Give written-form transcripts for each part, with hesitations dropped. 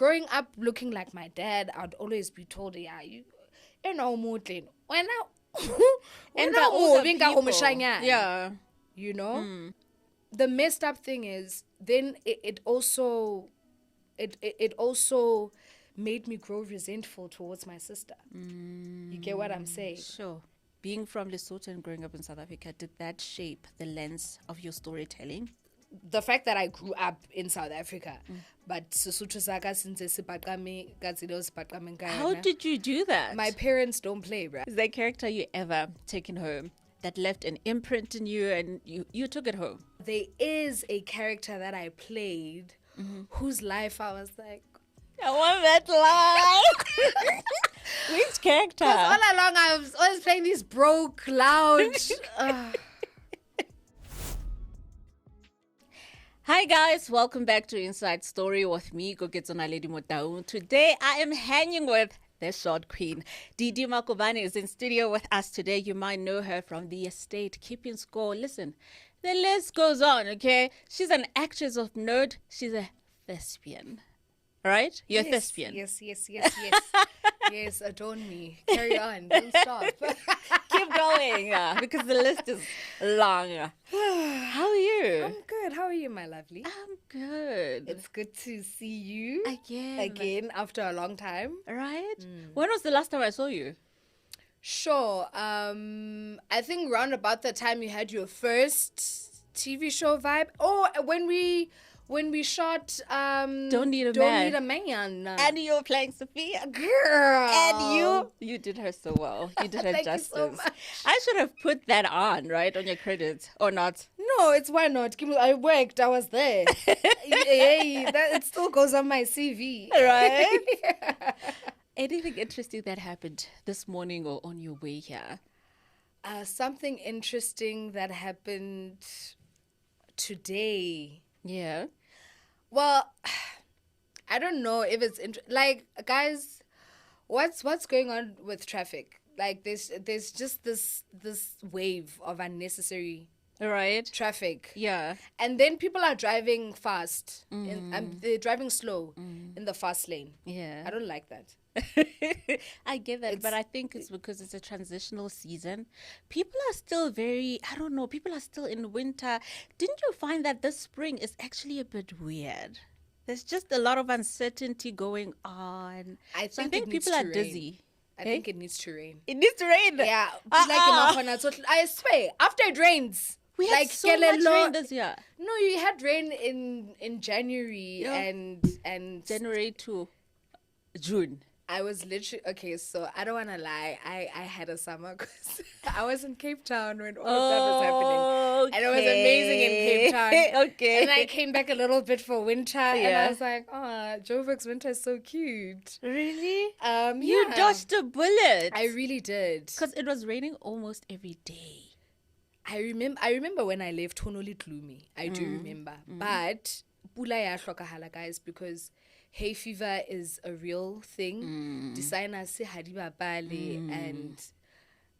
growing up looking like my dad, I'd always be told, yeah, you know, Mutlin. When by older moving people. yeah. You know? The messed up thing is then it also made me grow resentful towards my sister. You get what I'm saying? Sure. Being from Lesotho and growing up in South Africa, did that shape the lens of your storytelling? The fact that I grew up in South Africa, but Sesotho saka since sipaqame ka tsela o sipaqameng ka How yona. did you do that? My parents don't play, bruh. Is there a character you ever taken home that left an imprint in you and you took it home? There is a character that I played whose life I was like, I want that line. Which character? because all along I was always playing these broke, loud. Hi guys, welcome back to Inside Story with me, Koketso Naledi. Today I am hanging with the short queen. Didie Makobane is in studio with us today. You might know her from The Estate, Keeping Score. Listen, the list goes on, okay? She's an actress of note. She's a thespian. Right? You're a thespian. Yes. Yes, adorn me. Carry on. Don't stop. Keep going, because the list is long. How are you? I'm good. How are you, my lovely? I'm good. It's good to see you Again after a long time. Right? When was the last time I saw you? Sure. I think round about the time you had your first TV show vibe. Oh, when we shot Don't Need a Man. And you were playing Sophia. Girl. And you did her so well. You did her Thank you justice. so much. I should have put that on, right, on your credits, or not? No, it's why not. I worked. I was there. It still goes on my CV. Right? Yeah. Anything interesting that happened this morning or on your way here? Something interesting that happened today. Yeah. Well, I don't know if it's like, guys, what's going on with traffic? Like there's just this wave of unnecessary Right. traffic. Yeah. And then people are driving fast. They're driving slow in the fast lane. Yeah. I don't like that. I get that, but I think it's because it's a transitional season. People are still people are still in winter. Didn't you find that this spring is actually a bit weird? There's just a lot of uncertainty going on. I So I think think it needs people are to rain. dizzy. I think it needs to rain. It needs to rain. Yeah. I swear, after it rains. We had so much rain this year. No, you had rain in January and January to June. I was literally, okay, so I don't want to lie. I had a summer because I was in Cape Town when all of that was happening. And it was amazing in Cape Town. Okay. And I came back a little bit for winter. And Yeah. I was like, oh, Joburg's winter is so cute. Really? You You dodged a bullet. I really did. Because it was raining almost every day. I remember when I left, tonally gloomy. I do remember. But pula ya hlokahala, guys, because hay fever is a real thing. Designers say hadi bapale, and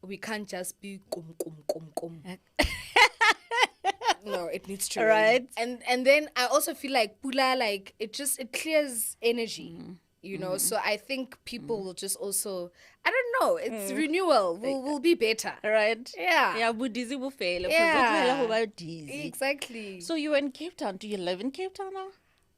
we can't just be kum. No, it needs to Right. rain. And then I also feel like pula, like it clears energy. You know, so I think people will just also, I don't know, it's renewal. We'll be better. Right? Yeah. Yeah, but dizzy will fail. Yeah. Dizzy. Exactly. So you were in Cape Town. Do you live in Cape Town now?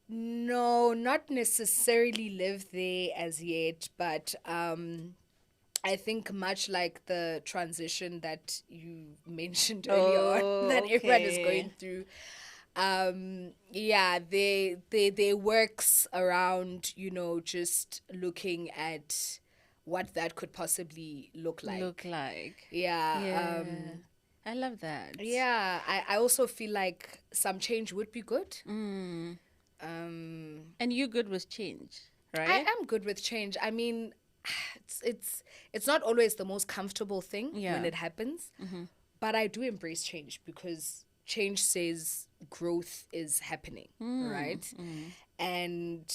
No, not necessarily live there as yet, but I think much like the transition that you mentioned earlier on that everyone is okay. going through. Yeah, they works around, you know, just looking at what that could possibly look like. Yeah. I love that. Yeah, I also feel like some change would be good. And you're good with change, right? I am good with change. I mean, it's not always the most comfortable thing when it happens, but I do embrace change because change says growth is happening, right? And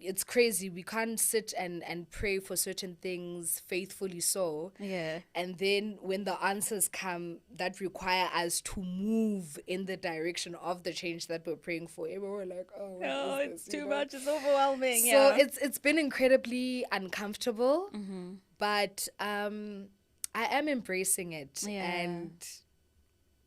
it's crazy. We can't sit and pray for certain things faithfully so. Yeah. And then when the answers come that require us to move in the direction of the change that we're praying for, we're like, oh, what is it's this, too much. It's overwhelming. So it's been incredibly uncomfortable, but I am embracing it. Yeah. And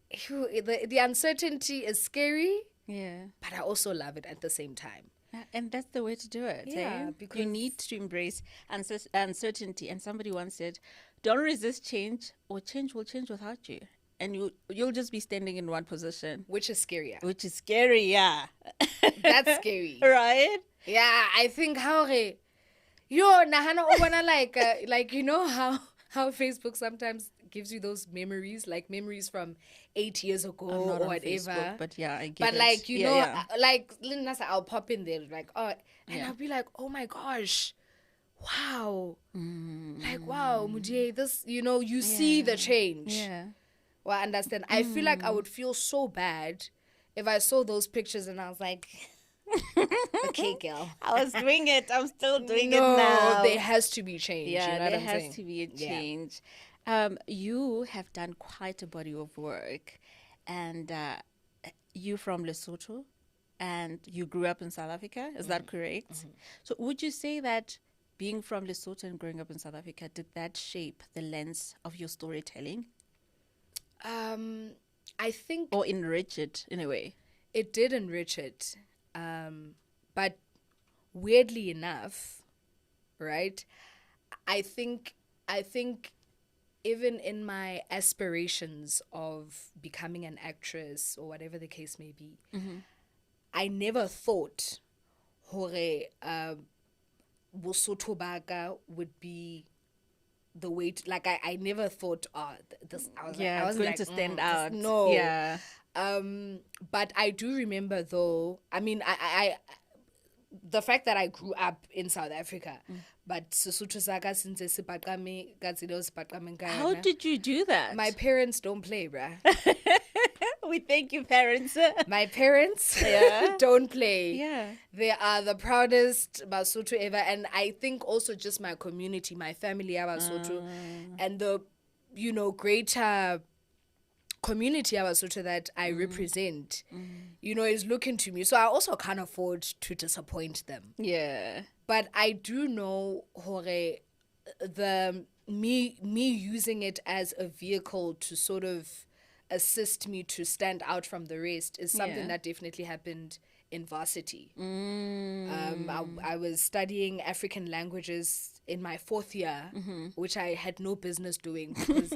the uncertainty is scary, but I also love it at the same time. And that's the way to do it. Yeah, because you need to embrace uncertainty. And somebody once said, don't resist change, or change will change without you. And you'll just be standing in one position. Which is scarier. Which is scary, yeah. That's scary. Right? Yeah, I think nahana o bona like you know how Facebook sometimes gives you those memories, like memories from 8 years ago or whatever. Facebook, but yeah, I get but it. like like I'll pop in there like and I'll be like, oh my gosh, wow, like wow, Mujie, this you see the change. Yeah. Well, I understand. I feel like I would feel so bad if I saw those pictures and I was like, okay, girl. I was doing it. I'm still doing it No, now. there has to be change. Yeah, you know there what I'm has saying? to be a Yeah. change. You have done quite a body of work, and you from Lesotho, and you grew up in South Africa. Is that correct? So would you say that being from Lesotho and growing up in South Africa, did that shape the lens of your storytelling? I think Or enrich it in a way? it did enrich it. But weirdly enough, right? I think even in my aspirations of becoming an actress or whatever the case may be, I never thought hore Mosotho baka would be the way to, like I never thought this I was Yeah, like, I was going like, to stand this- out. no. Yeah. But I do remember though, I mean I the fact that I grew up in South Africa, but Sesotho saka since sipaqame ka tsela o sipaqameng ka How yona. did you do that? My parents don't play, bruh. We thank you, parents. My parents Yeah. don't play. Yeah. They are the proudest Basotho ever. And I think also just my community, my family are Basotho, and the, greater community of Basotho that I represent, is looking to me. So I also can't afford to disappoint them. Yeah. But I do know hore the me using it as a vehicle to sort of assist me to stand out from the rest is something Yeah. that definitely happened in varsity. I was studying African languages in my 4th year, which I had no business doing because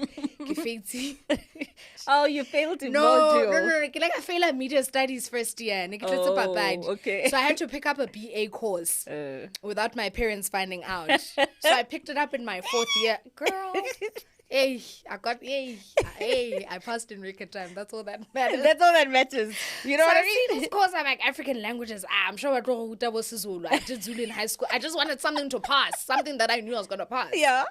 Oh, you failed in no, module. like I failed at media studies first year. Oh, okay. So I had to pick up a BA course without my parents finding out. So I picked it up in my 4th year. Girl, hey, I passed in record time. That's all that matters. That's all that matters. You know So what I I mean? see, of course, I'm like African languages. I'm sure that was Zulu. I did Zulu in high school. I just wanted something to pass, something that I knew I was gonna pass. Yeah.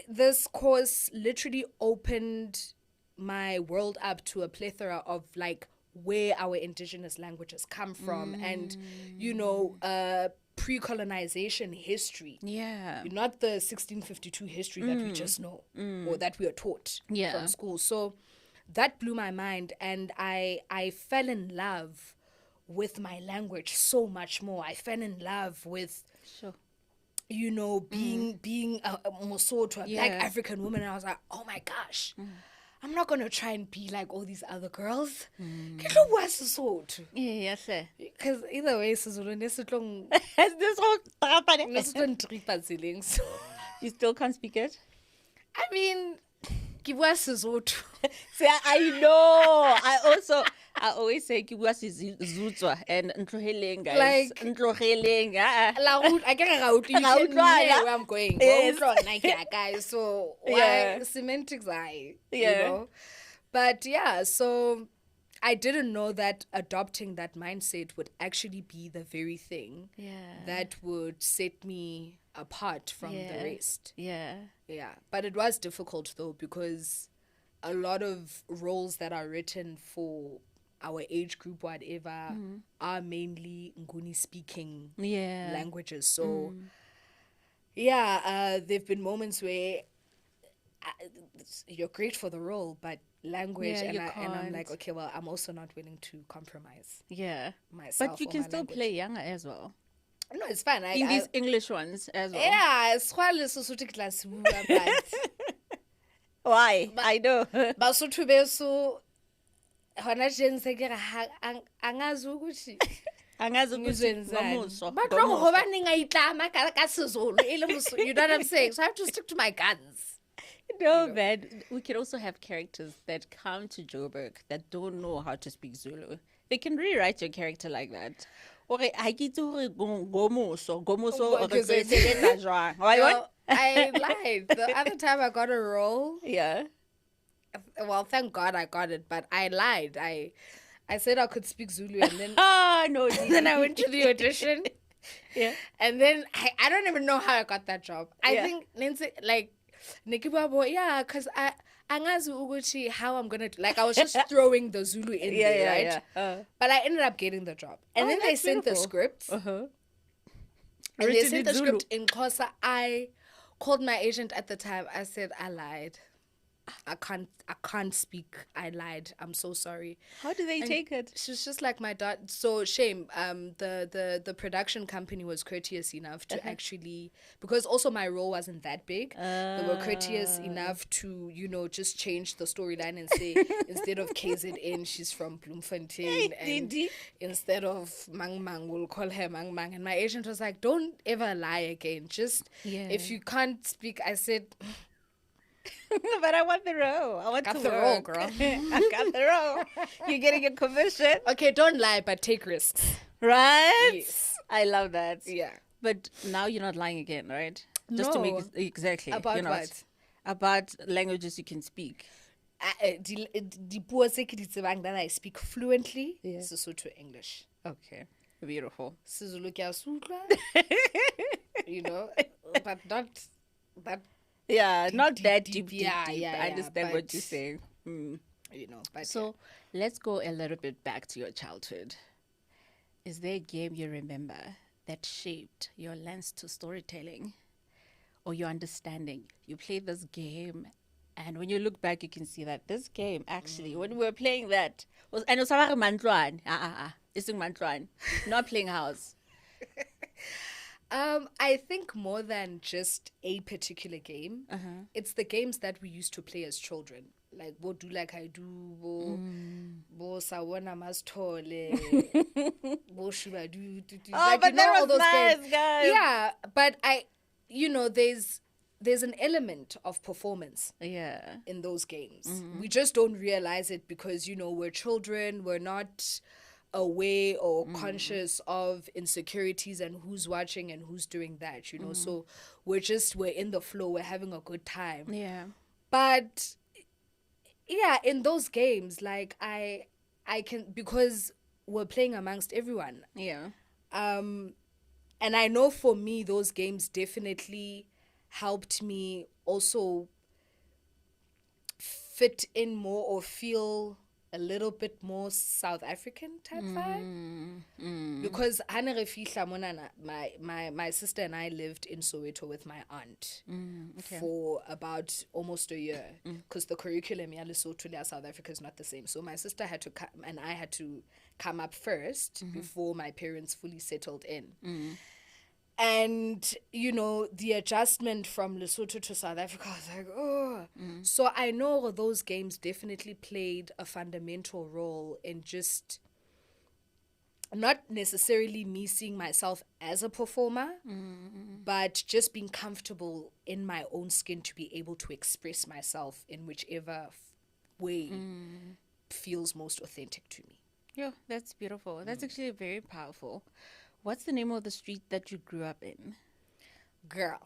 This course literally opened my world up to a plethora of like where our indigenous languages come from and pre-colonization history. Yeah. Not the 1652 history that we just know or that we are taught Yeah. from school. So that blew my mind, and I fell in love with my language so much more. I fell in love with Sure. being a Mosotho, a Yeah. black African woman. And I was like, oh my gosh, I'm not gonna try and be like all these other girls. Yeah, sir. Because either way, Sesotho Has this whole so You still can't speak it? I mean, ke bua Sesotho. See, I know. I always say ke bua Zutswa and ntloheleng, guys. Like- Ntloheleng. I get out. You Ra can utlwa, hear yeah. where I'm going. Yes. Guys. So why Yeah. semantics? You Yeah. know. But yeah, so I didn't know that adopting that mindset would actually be the very thing Yeah. that would set me apart from Yeah. the rest. Yeah. Yeah, but it was difficult though, because a lot of roles that are written for our age group, whatever, are mainly Nguni speaking languages. So, there've been moments where you're great for the role, but language, and I'm like, okay, well, I'm also not willing to compromise. Myself, but you can still play younger as well. No, it's fine. In these English ones as well. Yeah, it's quite a Sotho class, but why? I know. Basotho beso hona jense ke ra angazi ukuthi angazi ukuthi but ngoba ningayitlama ka sizulu ile musu, you know what I'm saying? So I have to stick to my guns. No, man. We can also have characters that come to Joburg that don't know how to speak Zulu. They can rewrite your character like that. Okay, I get to gomuso I lied. The other time I got a role. Yeah. Well, thank God I got it, but I lied. I said I could speak Zulu, and then no. then I went to the audition. Yeah. And then I don't even know how I got that job. I think Nancy, like Nikibabo, yeah, because angazi ukuthi how I'm gonna like I was just throwing the Zulu in there, right? Yeah. But I ended up getting the job, and then they sent the script. And they sent the script in Xhosa. I called my agent at the time. I said I lied. I can't speak. I lied. I'm so sorry. How do they take it? She's just like, my dad. So shame. The production company was courteous enough to actually, because also my role wasn't that big. They were courteous enough to, just change the storyline and say instead of KZN, she's from Bloemfontein, and instead of Mang Mang, we'll call her Mang Mang. And my agent was like, don't ever lie again. Just if you can't speak, I said. But I want the role. I want got to the work. role, girl. I got the role. You're getting a commission. Okay, don't lie, but take risks. Right? Yes. I love that. Yeah. But now you're not lying again, right? Just to make it exactly. About what? About languages you can speak. Dipuo tse ke di tsebang that I speak fluently. Sesotho English. Okay. Beautiful. Sizulu ke a se utlwa. But not that. Yeah, not that deep. Yeah, I understand what you're saying. But so let's go a little bit back to your childhood. Is there a game you remember that shaped your lens to storytelling or your understanding? You played this game, and when you look back, you can see that this game actually, when we were playing that, was and it was Mantluan. It's Mantluan, not playing house. I think more than just a particular game, it's the games that we used to play as children. Like, bo do like I do, bo sawona mastole, bo shuba do. Oh, but that was nice, guys. Yeah, but there's an element of performance in those games. We just don't realize it because, we're children, we're not aware or conscious of insecurities and who's watching and who's doing that, so we're in the flow, we're having a good time. But in those games, like I can, because we're playing amongst everyone, and I know for me those games definitely helped me also fit in more or feel a little bit more South African type vibe. Because my sister and I lived in Soweto with my aunt for about almost a year, because the curriculum in Lesotho and South Africa is not the same. So my sister had to come and I had to come up first before my parents fully settled in. And, the adjustment from Lesotho to South Africa, I was like, oh. So I know those games definitely played a fundamental role in just not necessarily me seeing myself as a performer, but just being comfortable in my own skin to be able to express myself in whichever way feels most authentic to me. Yeah, that's beautiful. That's actually very powerful. What's the name of the street that you grew up in? Girl.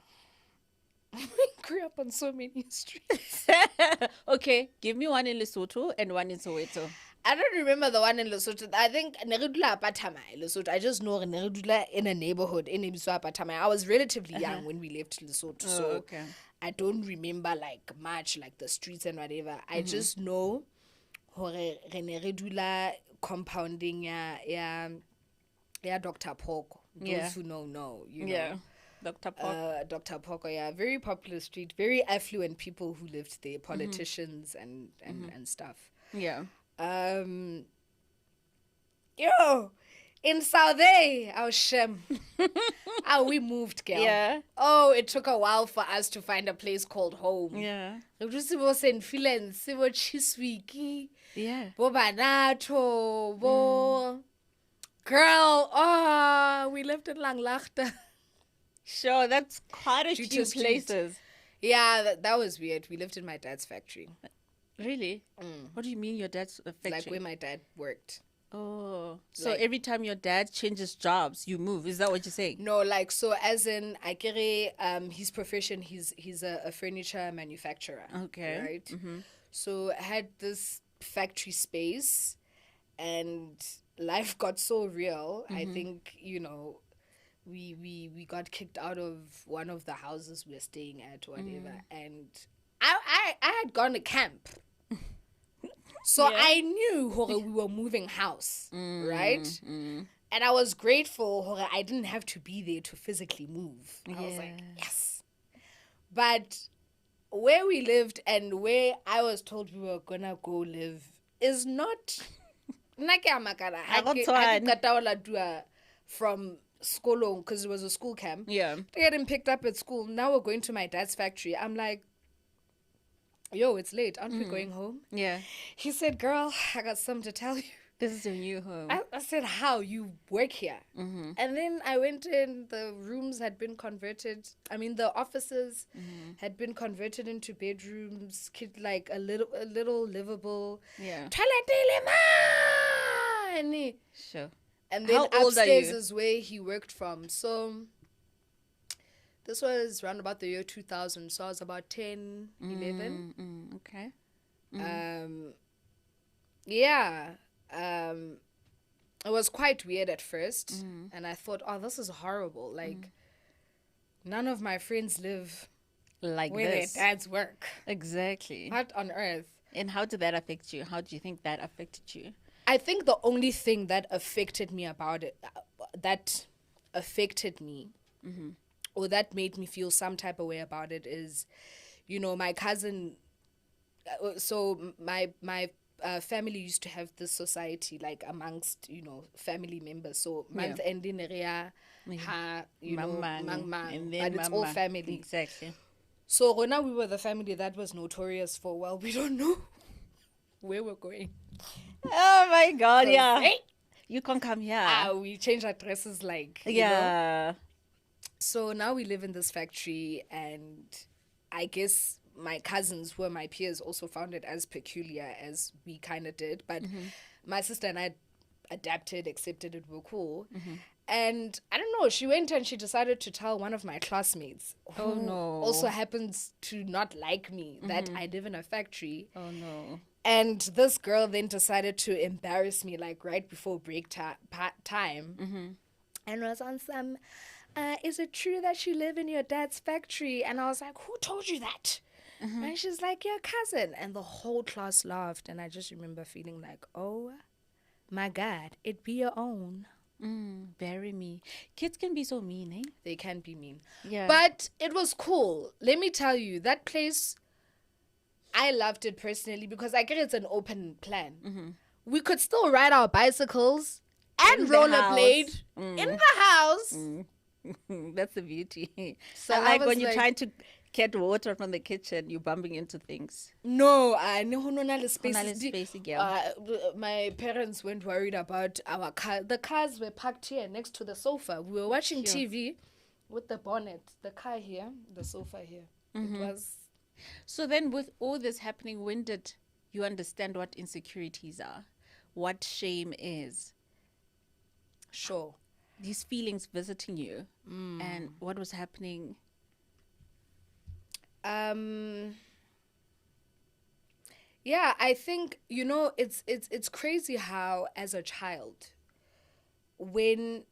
I grew up on so many streets. Okay, give me one in Lesotho and one in Soweto. I don't remember the one in Lesotho. I think Neridula Apatama, Lesotho. I just know Neridula in a neighborhood in Ibiso Apatama. I was relatively young when we left Lesotho, so I don't remember like much, like the streets and whatever. I just know Neridula compounding Dr. Poko. Those who know, you know. Dr. Poko. Dr. Poko, yeah, very popular street, very affluent people who lived there, politicians and stuff. Yeah. Yo, in South A, our Shem. We moved, girl. Yeah. Oh, it took a while for us to find a place called home. Yeah. It was in Finland, it was Chiswiki, Yeah. Bo Banato, Bo. Girl, we lived in Langlachta. Sure, that's quite a few places. Yeah, that was weird. We lived in my dad's factory. Really? What do you mean your dad's factory? Like where my dad worked. Oh, so Like, every time your dad changes jobs, you move. Is that what you're saying? No, like, so as in, his profession, he's a furniture manufacturer. Okay. Right? So I had this factory space and life got so real. I think, you know, we got kicked out of one of the houses we were staying at or whatever. And I had gone to camp. So I knew we were moving house, right? And I was grateful I didn't have to be there to physically move. I was like, yes. But where we lived and where I was told we were going to go live is not... from school, because it was a school camp. Yeah. Getting picked up at school. Now we're going to my dad's factory. I'm like, yo, it's late. Aren't we going home? Yeah. He said, girl, I got something to tell you. This is your new home. I said, how? You work here? And then I went in. The rooms had been converted. I mean, the offices had been converted into bedrooms. Like a little livable. Yeah. Sure. And then How old are upstairs you? is where he worked from. So this was around about the year 2000. So I was about 10, 11. Okay. It was quite weird at first. And I thought, oh, this is horrible. Like, none of my friends live Like where this. their dads work. Exactly. What on earth? And how did that affect you? How do you think that affected you? I think the only thing that affected me or that made me feel some type of way about it is, you know, my cousin. So my family used to have this society like amongst, you know, family members. So month ending area, you know, mang, but it's all family. Exactly. So now we were the family that was notorious for, well, we don't know where we're going. Oh my God! Yeah. Hey, You can't come here. we changed our dresses like, you know. Yeah. So now we live in this factory, and I guess my cousins who are my peers also found it as peculiar as we kind of did. But my sister and I adapted, accepted it, were cool. And I don't know, she went and she decided to tell one of my classmates who also happens to not like me that I live in a factory. Oh no. And this girl then decided to embarrass me like right before break time. And was on some, is it true that you live in your dad's factory? And I was like, who told you that? And she's like, your cousin. And the whole class laughed. And I just remember feeling like, oh my God, it be your own. Very mean. Kids can be so mean, eh? They can be mean. Yeah. But it was cool. Let me tell you, that place, I loved it personally because I get it's an open plan. We could still ride our bicycles and rollerblade in the house. That's the beauty. So I I like was when you're like- trying to get water from the kitchen, you're bumping into things. No, I know no spaces. Spacey girl. My parents weren't worried about our car. The cars were parked here next to the sofa. We were watching TV with the bonnet, the car here, the sofa here. It was... So then with all this happening, when did you understand what insecurities are? What shame is? Sure. These feelings visiting you and what was happening? Yeah, I think, you know, it's crazy how as a child, when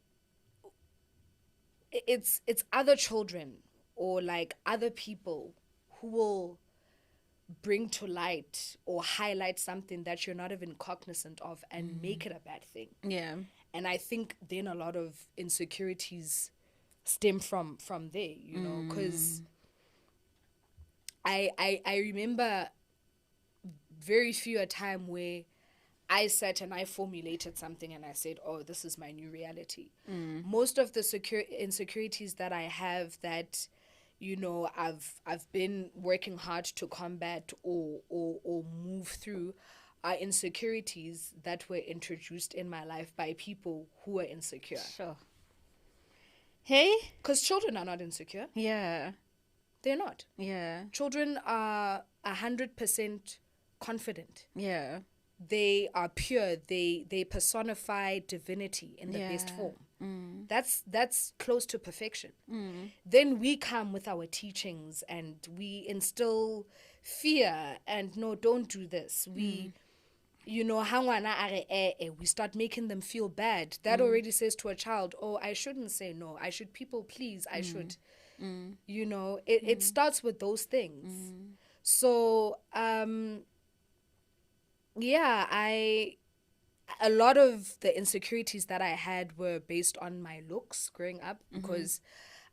it's other children or like other people who will bring to light or highlight something that you're not even cognizant of and make it a bad thing. Yeah. And I think then a lot of insecurities stem from there, you know, because I remember very few a time where I sat and I formulated something and I said, oh, this is my new reality. Most of the insecurities that I have that, you know, I've been working hard to combat or move through are insecurities that were introduced in my life by people who were insecure. Sure. Hey? Because children are not insecure. Yeah. They're not. Yeah. Children are 100% confident. Yeah. They are pure. They personify divinity in the best form. That's close to perfection. Then we come with our teachings and we instill fear and no, don't do this. We, you know, we start making them feel bad. That already says to a child, oh, I shouldn't say no. I should people please. I should, you know, it starts with those things. So, yeah, a lot of the insecurities that I had were based on my looks growing up because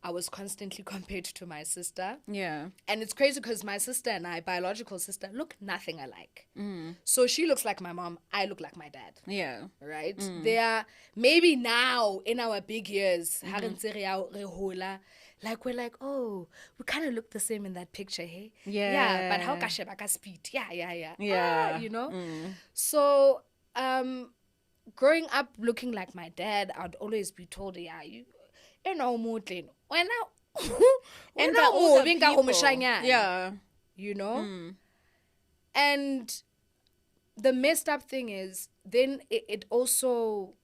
I was constantly compared to my sister. Yeah. And it's crazy because my sister and I, biological sister, look nothing alike. So she looks like my mom, I look like my dad. Yeah. Right? They are, maybe now in our big years, like we're like, oh, we kind of look the same in that picture, hey? Yeah. But how ka speed? Yeah. Yeah. You know? So, growing up looking like my dad, I'd always be told, yeah, you know, when And by older people. Yeah. You know? And the messed up thing is, then it also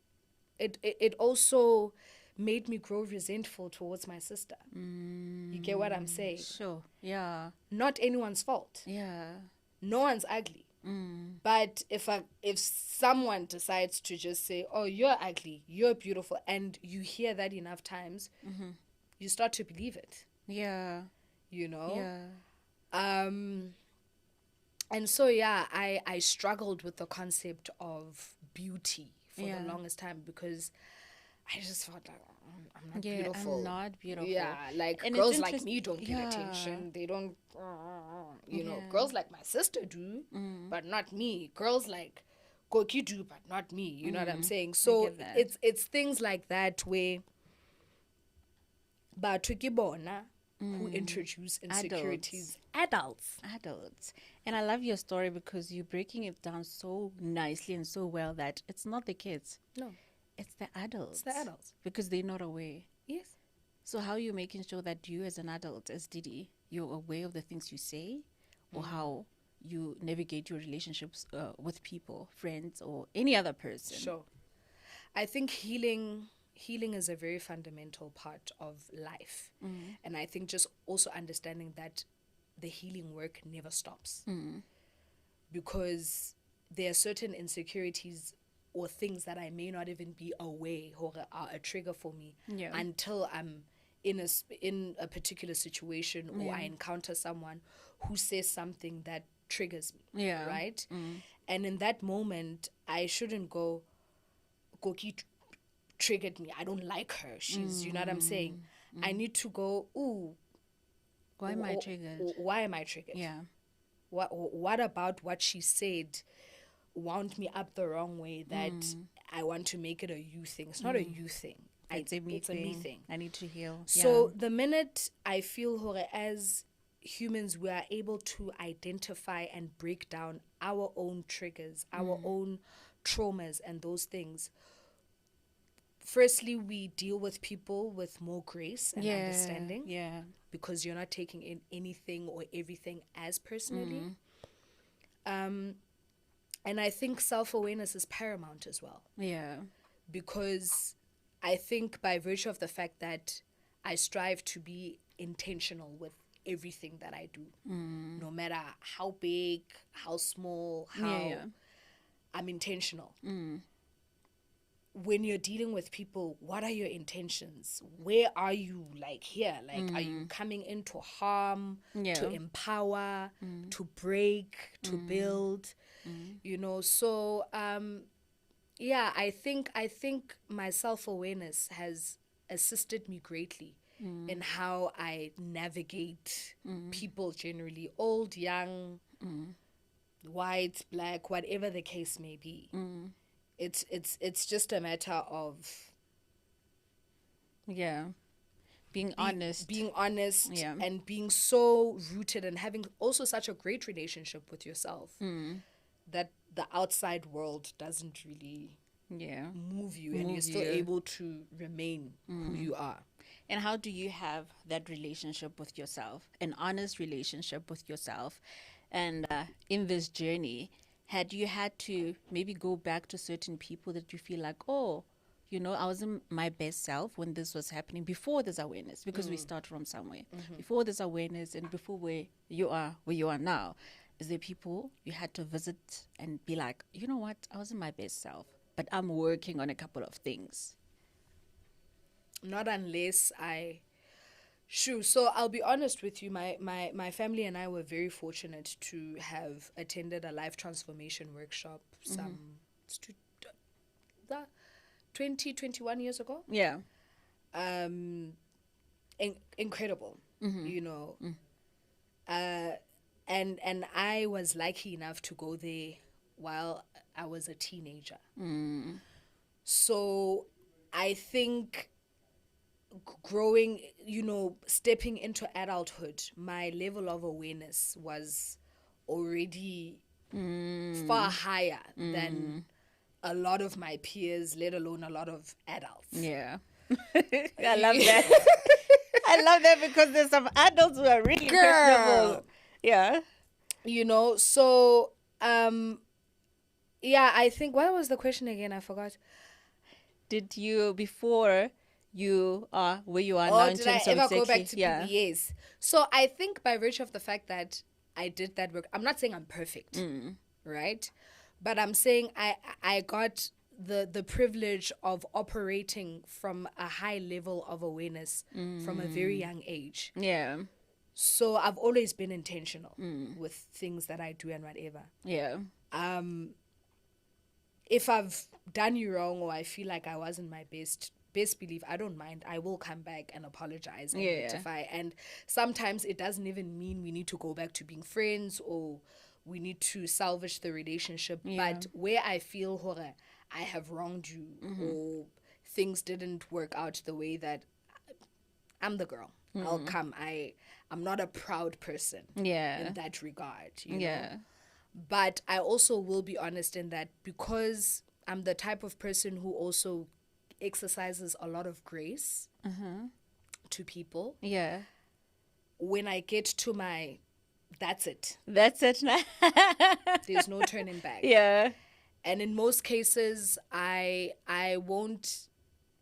made me grow resentful towards my sister. You get what I'm saying? Sure. Yeah. Not anyone's fault. Yeah. No one's ugly. But if someone decides to just say, oh, you're ugly, you're beautiful, and you hear that enough times, you start to believe it. Yeah. You know? Yeah. And so, yeah, I struggled with the concept of beauty for the longest time because I just felt like, I'm not beautiful. I'm not beautiful. Yeah, like and girls like me don't get attention. They don't, you know, girls like my sister do, but not me. Girls like Koki do, but not me. You know what I'm saying? So it's things like that where Batukibona who introduce insecurities. Adults. And I love your story because you're breaking it down so nicely and so well that it's not the kids. No. It's the adults. It's the adults. Because they're not aware. Yes. So how are you making sure that you as an adult, as Didie, you're aware of the things you say or how you navigate your relationships with people, friends, or any other person? Sure. I think healing is a very fundamental part of life. And I think just also understanding that the healing work never stops. Because there are certain insecurities or things that I may not even be aware or are a trigger for me until I'm in a particular situation or I encounter someone who says something that triggers me. Yeah. Right? And in that moment, I shouldn't go, Koki triggered me. I don't like her. She's, you know what I'm saying? I need to go, ooh. Why am I triggered? Why am I triggered? Yeah. What about what she said wound me up the wrong way that I want to make it a you thing? It's not a you thing. It's a me thing. I need to heal. So the minute I feel as humans, we are able to identify and break down our own triggers, our own traumas and those things. Firstly, we deal with people with more grace and understanding. Yeah. Because you're not taking in anything or everything as personally. And I think self-awareness is paramount as well. Yeah. Because I think by virtue of the fact that I strive to be intentional with everything that I do, no matter how big, how small, how I'm intentional. when you're dealing with people, what are your intentions? Where are you, like, here? Like, are you coming in to harm, to empower, to break, to build? You know, so yeah, I think my self-awareness has assisted me greatly in how I navigate people generally, old, young, white, black, whatever the case may be. It's just a matter of being honest, and being so rooted and having also such a great relationship with yourself that the outside world doesn't really move you, and you're still able to remain who you are. And how do you have that relationship with yourself, an honest relationship with yourself? And in this journey, had you had to maybe go back to certain people that you feel like, oh, you know, I wasn't my best self when this was happening, before this awareness, because we start from somewhere. Before this awareness and before where you are now, is there people you had to visit and be like, you know what, I wasn't my best self, but I'm working on a couple of things? Not unless so I'll be honest with you, my family and I were very fortunate to have attended a life transformation workshop 21 years ago. Incredible, you know. And I was lucky enough to go there while I was a teenager. So I think growing, you know, stepping into adulthood, my level of awareness was already far higher than a lot of my peers, let alone a lot of adults. I love that. I love that, because there's some adults who are really questionable. You know, so I think, what was the question again? I forgot. Did you, before you are where you are now, in did terms I of ever go back to people? Yes. So I think by virtue of the fact that I did that work, I'm not saying I'm perfect, right? But I'm saying I got the privilege of operating from a high level of awareness from a very young age. So I've always been intentional with things that I do and whatever. If I've done you wrong, or I feel like I wasn't my best belief, I don't mind. I will come back and apologize and rectify. And sometimes it doesn't even mean we need to go back to being friends or we need to salvage the relationship. But where I feel horror, I have wronged you, or things didn't work out the way that, I'm the girl. I'll come. I'm not a proud person in that regard, you know. But I also will be honest in that, because I'm the type of person who also exercises a lot of grace to people. When I get to my, that's it now. There's no turning back. And in most cases, I won't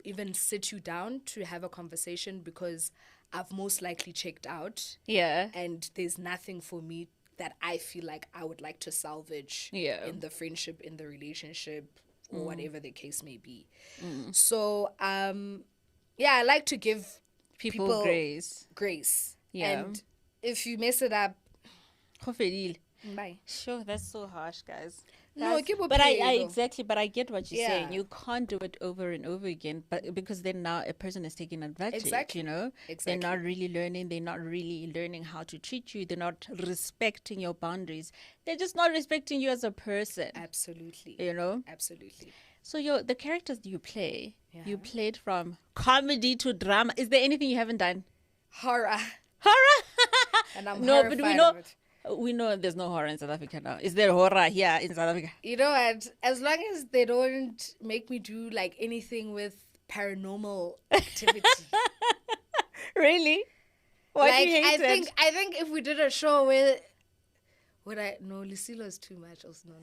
even sit you down to have a conversation, because I've most likely checked out. And there's nothing for me that I feel like I would like to salvage in the friendship, in the relationship, or whatever the case may be. So, I like to give people grace. And if you mess it up, bye. Sure, that's so harsh, guys. No, but I get what you're saying. You can't do it over and over again, but because then now a person is taking advantage, you know. They're not really learning. They're not really learning how to treat you. They're not respecting your boundaries. They're just not respecting you as a person. Absolutely. You know? Absolutely. So the characters you play, you played from comedy to drama. Is there anything you haven't done? Horror. And I'm no, horrified but we know. of it. We know there's no horror in South Africa now. Is there horror here in South Africa? You know what? As long as they don't make me do like anything with paranormal activity. Really? What do you hate it? I think if we did a show where Lucilo's too much. Also, no.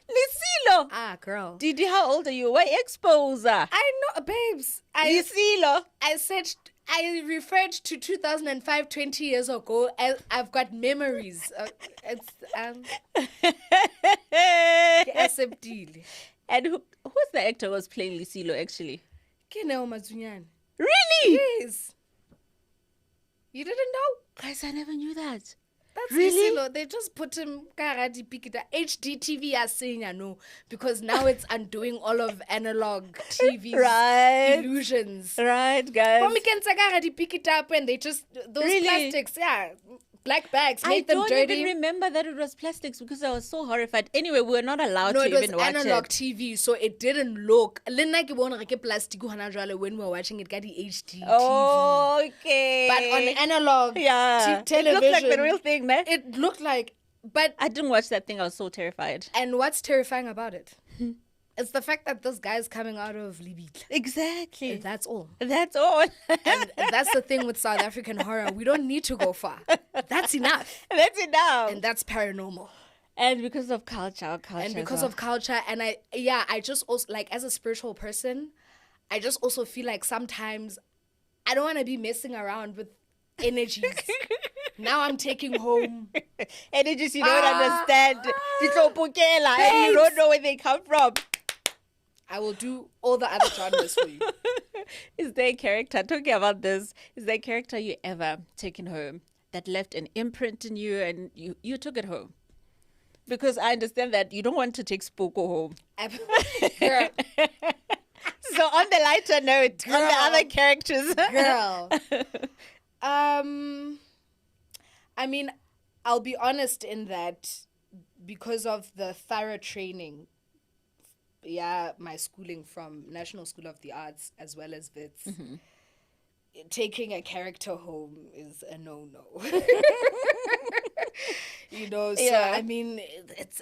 Lucilo. Girl. Didie, how old are you? Why exposer? I know, babes. Lucilo. I said, I referred to 2005, 20 years ago. I've got memories. And who's the actor who was playing Lisilo, actually? Keneo Mazunyane. Really? Yes. You didn't know? Guys, I never knew that. That's Really? Isilo. They just put him karadi pikita HDTV as saying no, because now it's undoing all of analog TV's Right. illusions. Right, guys. When we can karadi pick it up and they just those Really? plastics, black bags, I make them don't dirty. even remember that it was plastics because I was so horrified. Anyway, we were not allowed No, to it was even watch analog it. TV, so it didn't look. Lena ke bona ke plastic hona jwale when we were watching it, got the HD TV. Okay. But on analog yeah, television, it looked like the real thing, man. it looked like. But I didn't watch that thing. I was so terrified. and what's terrifying about it? It's the fact that this guy's coming out of Libitla. Exactly. That's all. That's all. And that's the thing with South African horror. We don't need to go far. That's enough. That's enough. And that's paranormal. And because of culture. And because of culture. And I just also, like, as a spiritual person, I just also feel like sometimes I don't want to be messing around with energies. Now I'm taking home energies you don't understand. Ditlopokela, and you don't know where they come from. I will do all the other genres for you. Is there a character, talking about this, is there a character you ever taken home that left an imprint in you and you took it home? Because I understand that you don't want to take Spoko home. Girl. So on the lighter note, on the other characters. Girl. I mean, I'll be honest in that because of the thorough training, my schooling from National School of the Arts as well as Wits, taking a character home is a no-no. So I mean,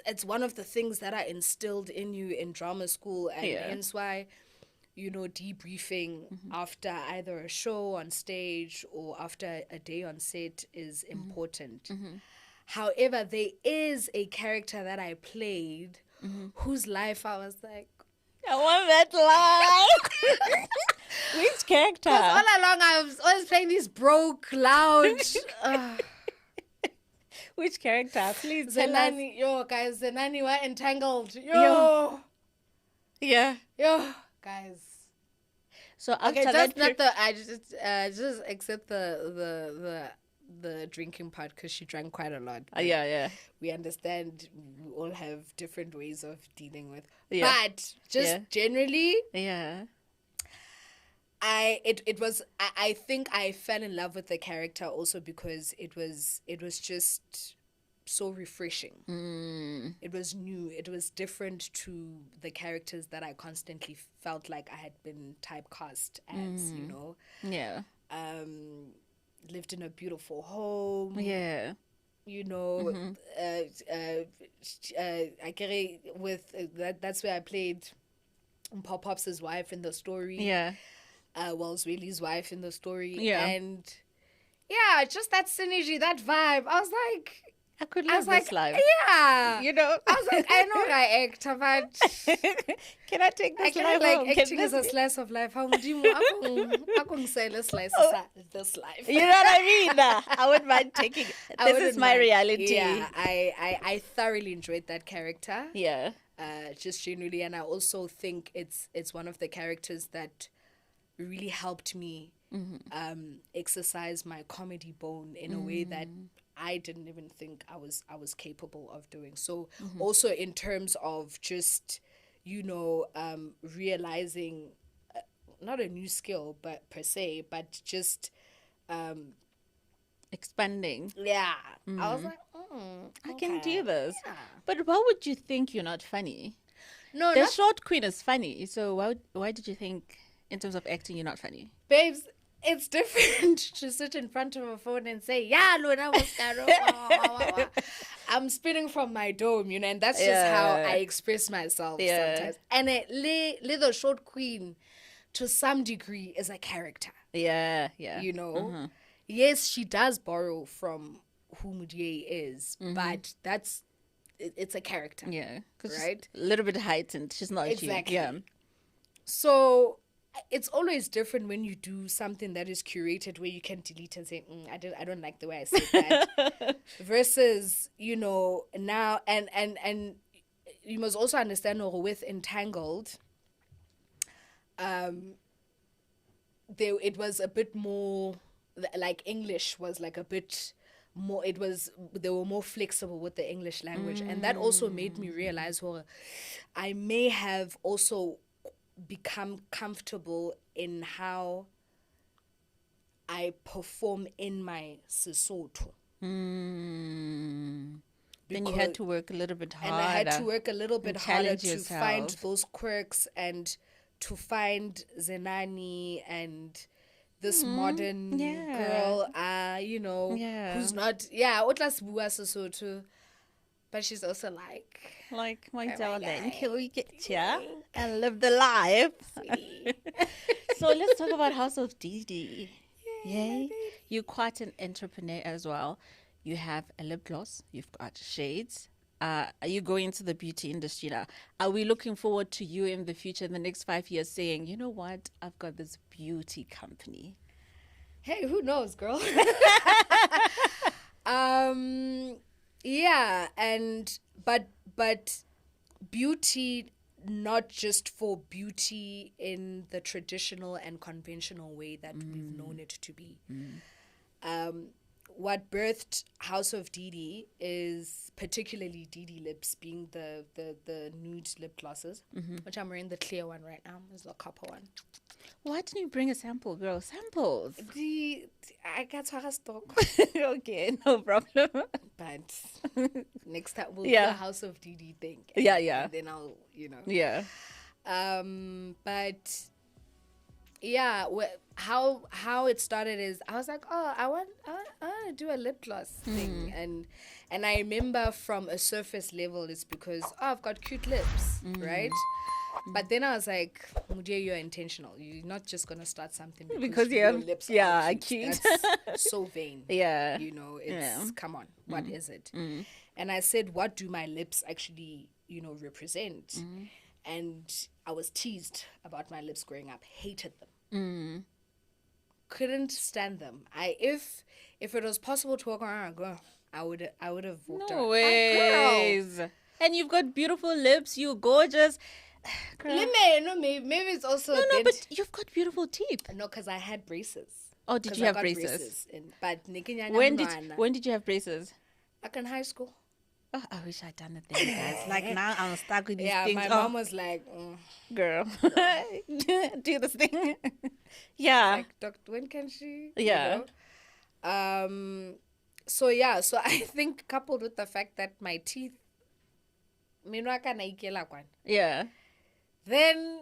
it's one of the things that are instilled in you in drama school, and hence why, debriefing after either a show on stage or after a day on set is important. However, there is a character that I played whose life I was like, I want that life. Which character? All along I was always playing this broke, loud. Which character? Please tell us. Yo, guys, Zenani were entangled. Yo. Yeah. Yo, guys. So after just that, I just accept the drinking part because she drank quite a lot. yeah. We understand we all have different ways of dealing with. Yeah. But just generally, yeah. I think I fell in love with the character also because it was just so refreshing. It was new. It was different to the characters that I constantly felt like I had been typecast as, Yeah. Lived in a beautiful home. Yeah. I carry with that's where I played Pop-Pop's wife in the story. Yeah. Zweli's wife in the story. Yeah. And just that synergy, that vibe. I was like, I could live this life. Yeah. I was like, I know I act, but can I take this life like home? acting is a slice of life. How would you say this life? You know what I mean? I wouldn't mind taking it. This is my reality. Yeah, I thoroughly enjoyed that character. Yeah. Just genuinely, and I also think it's one of the characters that really helped me exercise my comedy bone in a way that I didn't even think I was capable of doing. So also in terms of just realizing not a new skill but per se, but just expanding. Yeah. I was like, I can do this. Yeah. But why would you think you're not funny? No, the short queen is funny. So why did you think in terms of acting you're not funny? Babes, it's different to sit in front of a phone and say, yeah, Luna was I'm spinning from my dome, and that's just how I express myself sometimes. And the short queen, to some degree, is a character. Yeah. Yes, she does borrow from who Mudiye is, but it's a character. Yeah. Right? A little bit heightened. She's not exactly. Yeah. So it's always different when you do something that is curated where you can delete and say, I don't like the way I said that. Versus, now and you must also understand with Entangled, it was a bit more like English was like a bit more, they were more flexible with the English language, and that also made me realize, well, I may have also become comfortable in how I perform in my Sesotho. Then you had to work a little bit harder. And I had to work a little bit harder to yourself. find those quirks and to find Zenani and this modern girl, who's not, Otlas Bua Sesotho, but she's also like my darling, can we get ya and live the life? So let's talk about House of Didie. Yay. You're quite an entrepreneur as well. You have a lip gloss, you've got shades. Are you going into the beauty industry now? Are we looking forward to you in the future, in the next 5 years, saying, you know what, I've got this beauty company? Hey, who knows, girl? Yeah, but beauty, not just for beauty in the traditional and conventional way that we've known it to be. What birthed House of Didie is particularly Didie Lips, being the nude lip glosses, which I'm wearing the clear one right now. There's the copper one. Why didn't you bring a sample, girl? Samples. I got to stock. Okay, no problem. But next time we'll do a House of Didie thing. And then I'll, Yeah. But yeah, how it started is I was like, oh, I want to do a lip gloss thing, and I remember from a surface level it's because I've got cute lips, right? But then I was like, Mudia, you're intentional. You're not just gonna start something because your lips are cute. That's so vain. Yeah. It's come on, what is it? And I said, what do my lips actually, represent? And I was teased about my lips growing up, hated them. Couldn't stand them. If it was possible to walk around, girl, I would have walked around. No ways. And you've got beautiful lips. You're gorgeous. Girl. Maybe it's also no, but you've got beautiful teeth. No, because I had braces. Oh, did you have braces? But when did you have braces? Like in high school. Oh, I wish I'd done the thing, guys. Like now I'm stuck with these things. My mom was like, girl, do this thing. Yeah. Like, Doctor, when can she? Yeah. So I think coupled with the fact that my teeth, yeah. Then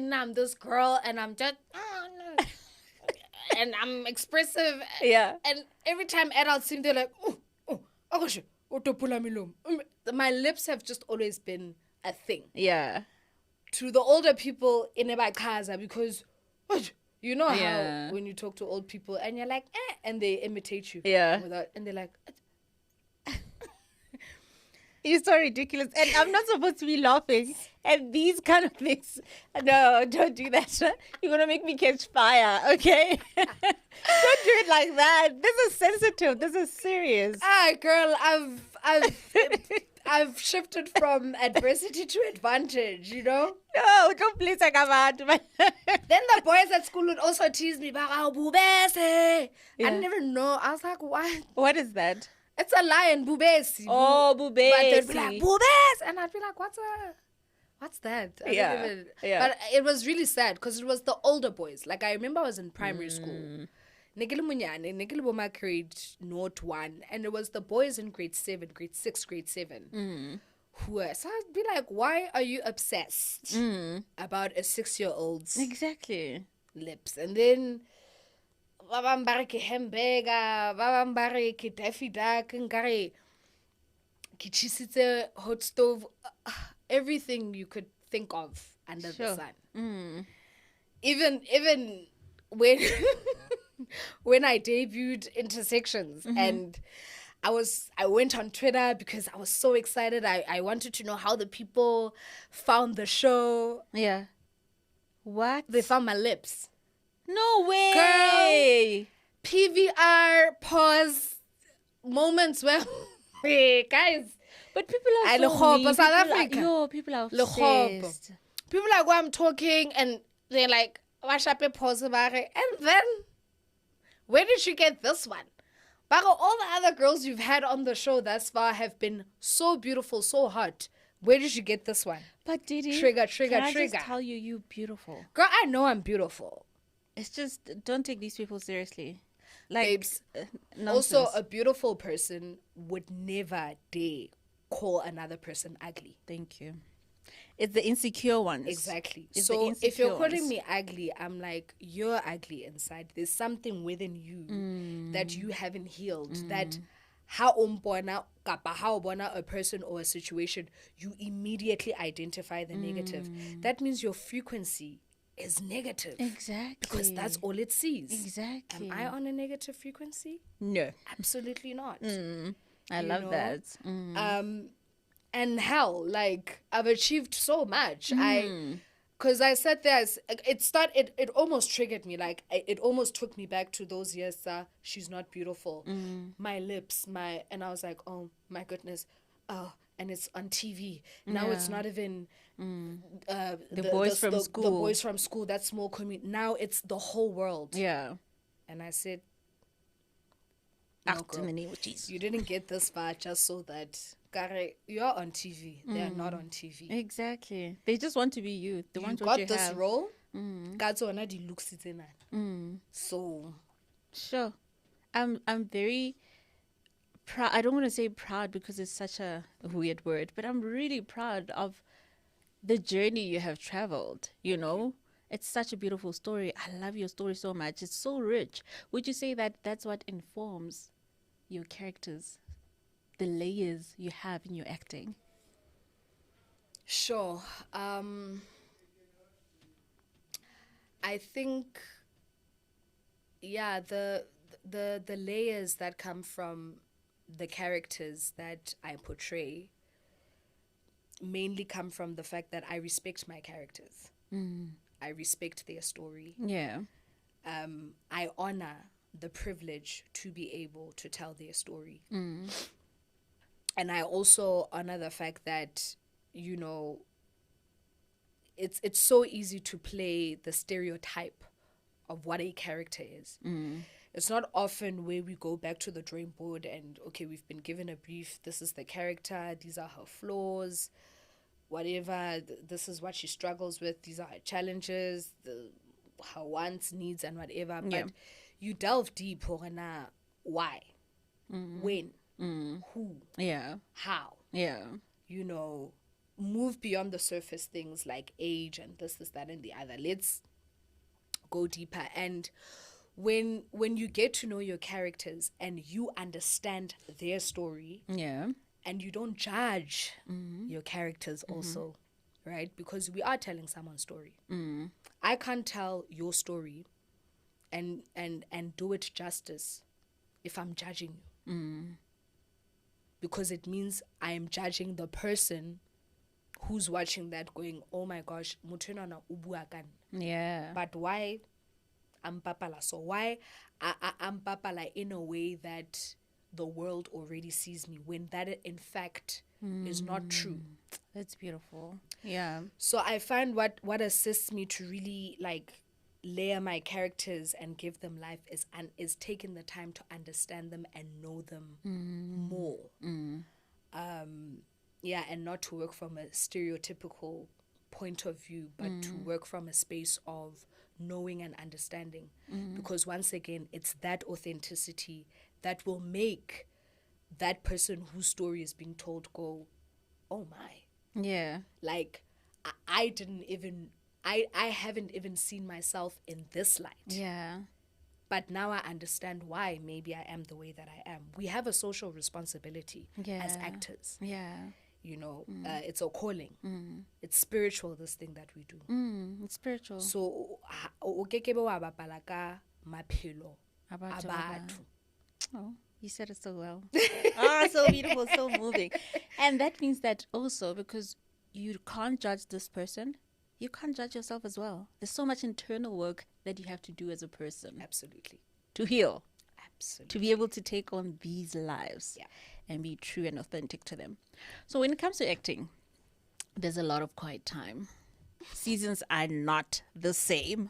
I'm this girl and I'm just and I'm expressive. Yeah. And every time adults seem, they're like, my lips have just always been a thing. Yeah. To the older people in Ebakaza, because how when you talk to old people and you're like, and they imitate you. Yeah. And they're like, you're so ridiculous. And I'm not supposed to be laughing at these kind of things. No, don't do that. You're going to make me catch fire, okay? Don't do it like that. This is sensitive. This is serious. Girl, I've shifted from adversity to advantage, No, don't please talk about it. Then the boys at school would also tease me about, bubese. I never know. I was like, what? What is that? It's a lion, bubesi. Oh, bubesi. But they'd be like, bubes! And I'd be like, what's that? Yeah. But it was really sad because it was the older boys. Like, I remember I was in primary school. Nekele grade 1, and it was the boys in grade 7, grade 6, grade 7. Who were, so I'd be like, why are you obsessed about a 6-year-old's lips? And then babambare ke hamburger, babambare ke Daffy Duck, nkare ke chisitse hot stove, everything you could think of under the sun. Even when when I debuted Intersections and I went on Twitter because I was so excited. I wanted to know how the people found the show. Yeah. What? They found my lips. No way. Girl, PVR pause moments where, hey, guys, But people are I so lekgopo, mean. South People are- Africa. Yo, people are Lekgopo. obsessed. People like, when I'm talking and they're like, "Washape pause about it," and then where did you get this one? But all the other girls you've had on the show thus far have been so beautiful, so hot. Where did you get this one? But Didie, Trigger. can I just tell you, you beautiful. Girl, I know I'm beautiful. It's just, don't take these people seriously. Like, Babes, nonsense. also, a beautiful person would never dare call another person ugly. Thank you. It's the insecure ones. Exactly. It's So the if you're insecure calling ones. me ugly, I'm like, you're ugly inside. There's something within you that you haven't healed. That how umbona a person or a situation, you immediately identify the negative. That means your frequency is negative. Exactly. Because that's all it sees. Exactly. Am I on a negative frequency? No. Absolutely not. I You love know? that. And hell, like, I've achieved so much. Because I sat there, it almost triggered me. Like, it almost took me back to those years. She's not beautiful. My lips, and I was like, oh my goodness. Oh, and it's on TV. Now it's not even The boys from school. The boys from school, that small community. Now it's the whole world. Yeah. And I said, no, Act in girl, the name of Jesus. you didn't get this far just so that you're on TV. They're not on TV. Exactly. They just want to be you. They You want got what you this have. role. God's on the looks it in. So Sure. I'm very proud. I don't want to say proud because it's such a weird word, but I'm really proud of the journey you have traveled, you know? It's such a beautiful story. I love your story so much. It's so rich. Would you say that that's what informs your characters, the layers you have in your acting? sure. I think the layers that come from the characters that I portray mainly come from the fact that I respect my characters. I respect their story. Yeah. I honor the privilege to be able to tell their story. And I also honor the fact that, you know, it's so easy to play the stereotype of what a character is. It's not often where we go back to the drawing board and, okay, we've been given a brief, this is the character, these are her flaws, whatever, this is what she struggles with, these are her challenges, her wants, needs, and whatever. Yeah. But you delve deep, why, when, who, Yeah. how, Yeah. you know, move beyond the surface things like age and this, that, and the other. Let's go deeper. And when you get to know your characters and you understand their story, Yeah. and you don't judge your characters also, right? Because we are telling someone's story. I can't tell your story and do it justice if I'm judging you. Because it means I am judging the person who's watching that going, oh my gosh, motho enwana o bua ka nna. Yeah. But why I'm papala? So why I'm papala in a way that the world already sees me, when that in fact is not true. That's beautiful. Yeah. So I find what assists me to really like layer my characters and give them life is taking the time to understand them and know them more. And not to work from a stereotypical point of view, but to work from a space of knowing and understanding. Because once again, it's that authenticity that will make that person whose story is being told go, oh my. Yeah. Like, I haven't even seen myself in this light. Yeah. But now I understand why maybe I am the way that I am. We have a social responsibility as actors. Yeah. You know, it's a calling. It's spiritual, this thing that we do. It's spiritual. So, o kekebe wa bapala ka maphelo a batho. Oh, you said it so well. So beautiful, so moving. And that means that also, because you can't judge this person, you can't judge yourself as well. There's so much internal work that you have to do as a person Absolutely. to heal. Absolutely. to be able to take on these lives and be true and authentic to them. So when it comes to acting, there's a lot of quiet time. Seasons are not the same.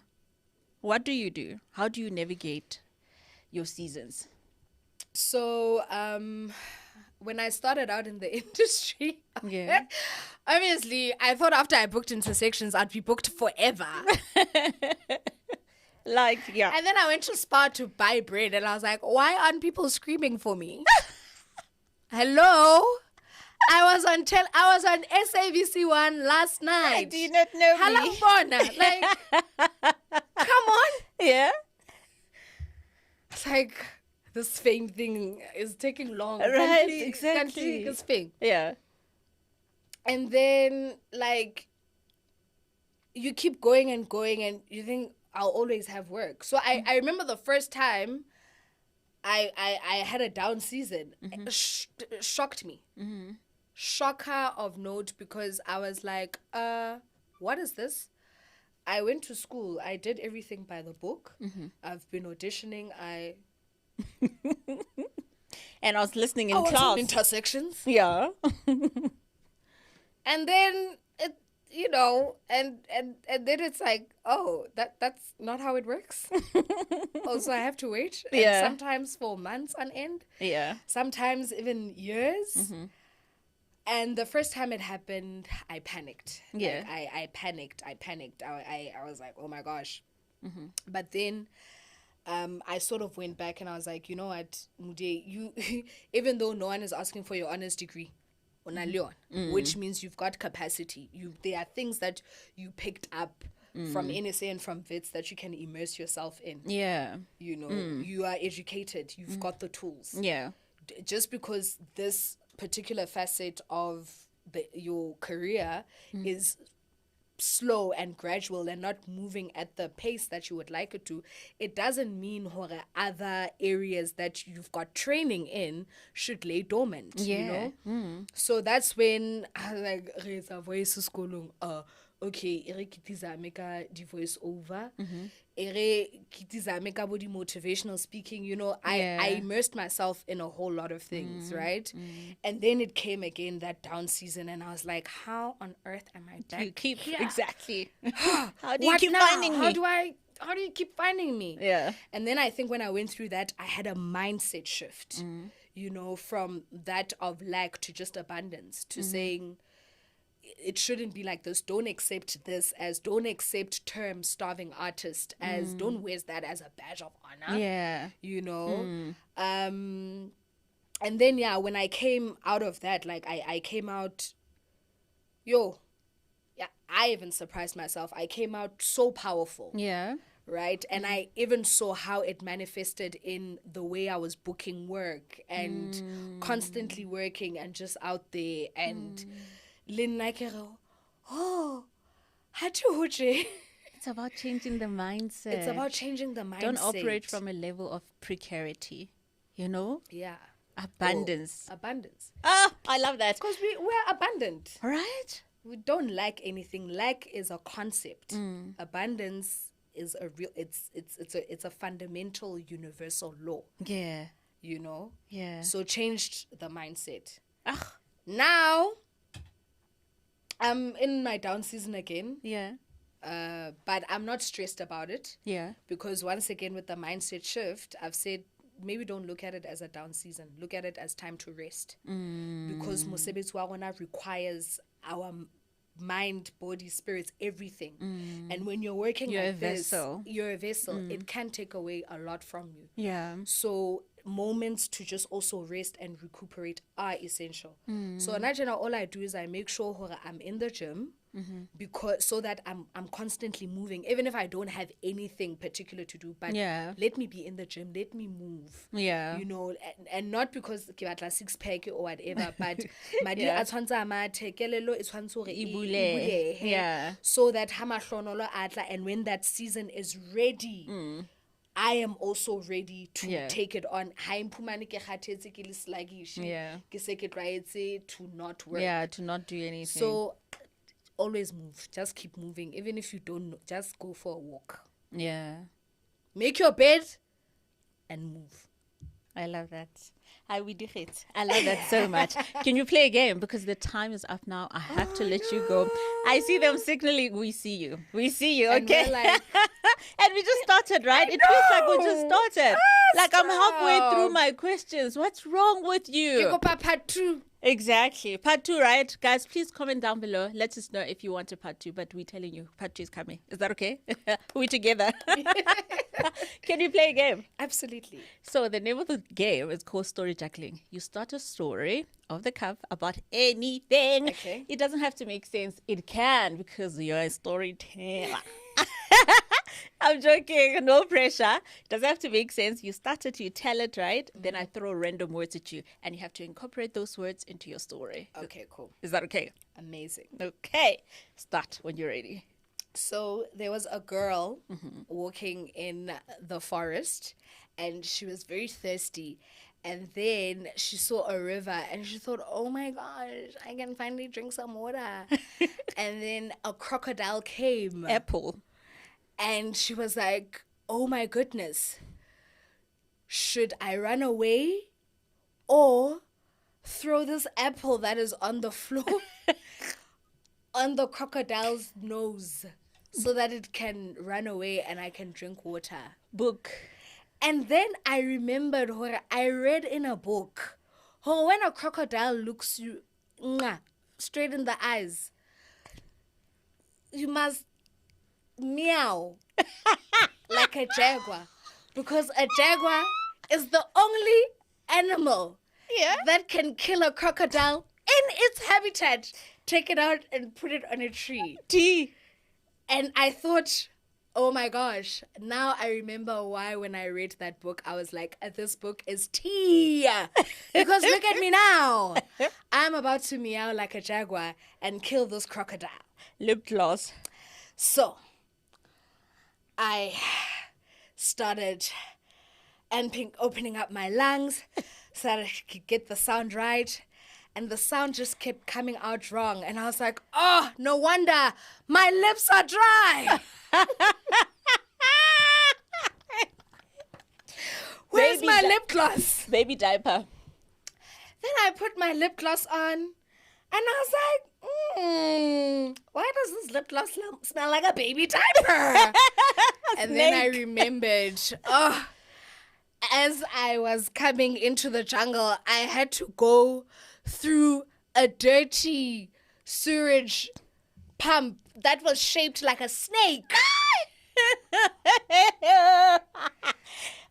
What do you do? How do you navigate your seasons? So, when I started out in the industry, Yeah. obviously, I thought after I booked intersections, I'd be booked forever. Like, yeah. And then I went to Spar to buy bread, and I was like, why aren't people screaming for me? Hello? I was on SABC One last night. Do you not know Hello, me? Bona. Like, come on. Yeah. It's like, this fame thing is taking long. Right, Can't exactly. this fame. Yeah. And then, like, you keep going and going, and you think, I'll always have work. So I remember the first time I had a down season. It shocked me. Shocker of note, because I was like, what is this? I went to school. I did everything by the book. I've been auditioning. And I was listening in I was class. on intersections. Yeah. And then it, and then it's like, oh, that's not how it works. Also, I have to wait. And Yeah. sometimes for months on end. Yeah. Sometimes even years. And the first time it happened, I panicked. Yeah. Like, I panicked. I was like, oh my gosh. But then I sort of went back and I was like, you know what, Mude, you even though no one is asking for your honors degree, which means you've got capacity. There are things that you picked up from NSA and from VITS that you can immerse yourself in. Yeah. You are educated. You've got the tools. Yeah. Just because this particular facet of your career is slow and gradual and not moving at the pace that you would like it to, it doesn't mean other areas that you've got training in should lay dormant. Yeah. So that's when I was like, Reza voice skolong, okay, ere kitiza meka di voice over, ere kitiza meka body motivational speaking, I immersed myself in a whole lot of things, right? And then it came again, that down season, and I was like, how on earth am I back? You keep here? exactly. How do you What keep now? finding me? How do you keep finding me? Yeah. And then I think when I went through that, I had a mindset shift, from that of lack to just abundance, to saying, it shouldn't be like this. Don't accept term starving artist as, don't wear that as a badge of honor. Yeah. And then, when I came out of that, like I came out, I even surprised myself. I came out so powerful. Yeah. Right. And I even saw how it manifested in the way I was booking work and constantly working and just out there and Lin like, oh, Hatuhuche. It's about changing the mindset. It's about changing the mindset. Don't operate from a level of precarity, Yeah. Abundance. Abundance. I love that. Because we're abundant. Right? We don't lack anything. Lack is a concept. Abundance is a real, it's a fundamental universal law. Yeah. Yeah. So changed the mindset. Ugh. Now, I'm in my down season again. Yeah. But I'm not stressed about it. Yeah. Because once again, with the mindset shift, I've said, maybe don't look at it as a down season. Look at it as time to rest. Because mosebetsi wa rona requires our mind, body, spirits, everything. And when you're working You're like a this, vessel. you're a vessel. It can take away a lot from you. Yeah. So moments to just also rest and recuperate are essential. So Najena, all I do is I make sure I'm in the gym, because so that I'm constantly moving, even if I don't have anything particular to do. But let me be in the gym, let me move. Yeah. And not because ke batla six pack or whatever, but madi a tshwantse a mathe, kelello e tshwantse hore e bulehe. Yeah. So that ha mahlonolo a tla, and when that season is ready, I am also ready to take it on. Ha imphumane ke kgathetse ke le sluggish. Ke se ke tlwaetse to not work. Yeah, to not do anything. So always move. Just keep moving. Even if you don't know, just go for a walk. Yeah. Make your bed and move. I love that. I love that so much. Can you play a game? Because the time is up now. I have to let you go. I see them signaling. We see you. We see you. And Okay. we're like, And we just started, right? It feels like we just started. Like I'm halfway through my questions. What's wrong with you? part 2. Exactly. Part 2, right? Guys, please comment down below. Let us know if you want a part 2, but we're telling you part 2 is coming. Is that okay? We're together. Can you play a game? Absolutely. So the name of the game is called story juggling. You start a story off the cuff about anything. Okay. It doesn't have to make sense. It can because you're a storyteller. I'm joking. No pressure. It doesn't have to make sense. You start it, you tell it, right? Then I throw random words at you and you have to incorporate those words into your story. Okay, cool. Is that okay? Amazing. Okay. Start when you're ready. So there was a girl walking in the forest and she was very thirsty. And then she saw a river and she thought, oh my gosh, I can finally drink some water. And then a crocodile came. Apple. And she was like, oh my goodness, should I run away or throw this apple that is on the floor on the crocodile's nose so that it can run away and I can drink water? Book. And then I remembered what I read in a book. Oh, when a crocodile looks you straight in the eyes, you must meow like a jaguar, because a jaguar is the only animal that can kill a crocodile in its habitat, take it out and put it on a tree. T. And I thought, oh my gosh, now I remember why when I read that book, I was like, this book is tea. Because look at me now. I'm about to meow like a jaguar and kill this crocodile. Lip gloss. So I started opening up my lungs so that I could get the sound right. And the sound just kept coming out wrong. And I was like, oh, no wonder my lips are dry. Where's my lip gloss? Baby diaper. Then I put my lip gloss on. And I was like, why does this lip gloss smell like a baby diaper? And then I remembered, as I was coming into the jungle, I had to go through a dirty sewage pump that was shaped like a snake.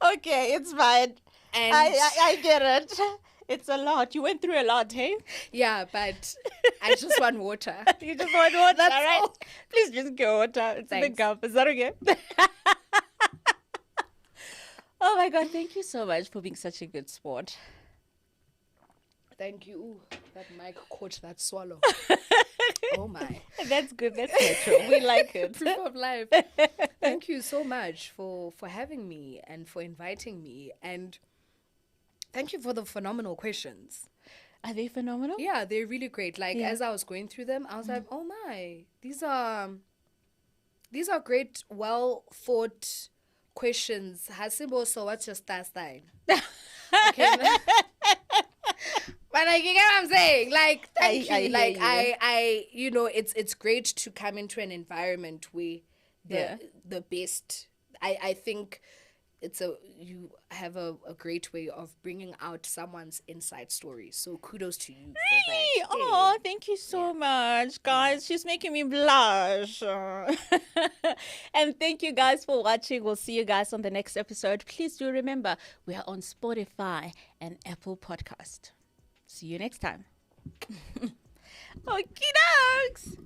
Okay, it's fine. And I get it. It's a lot. You went through a lot, hey? yeah, but I just want water. You just want water, That's right? all. Please just get water. It's in the Thanks. cup. Is that okay? Oh my God, thank you so much for being such a good sport. Thank you. Ooh, that mic caught that swallow. Oh my. That's good. That's natural. We like it. Proof of life. Thank you so much for having me and for inviting me. And thank you for the phenomenal questions. Are they phenomenal? Yeah, they're really great. Like, as I was going through them, I was like, oh my, these are great, well thought questions. Hasibo, so what's your star sign? Okay. But like, you get what I'm saying? Like, thank you. Like, I it's great to come into an environment where the best. I think you have a great way of bringing out someone's inside story. So kudos to you for that. Oh, thank you so much, guys. She's making me blush. And thank you guys for watching. We'll see you guys on the next episode. Please do remember, we are on Spotify and Apple Podcast. See you next time. Okie dokes.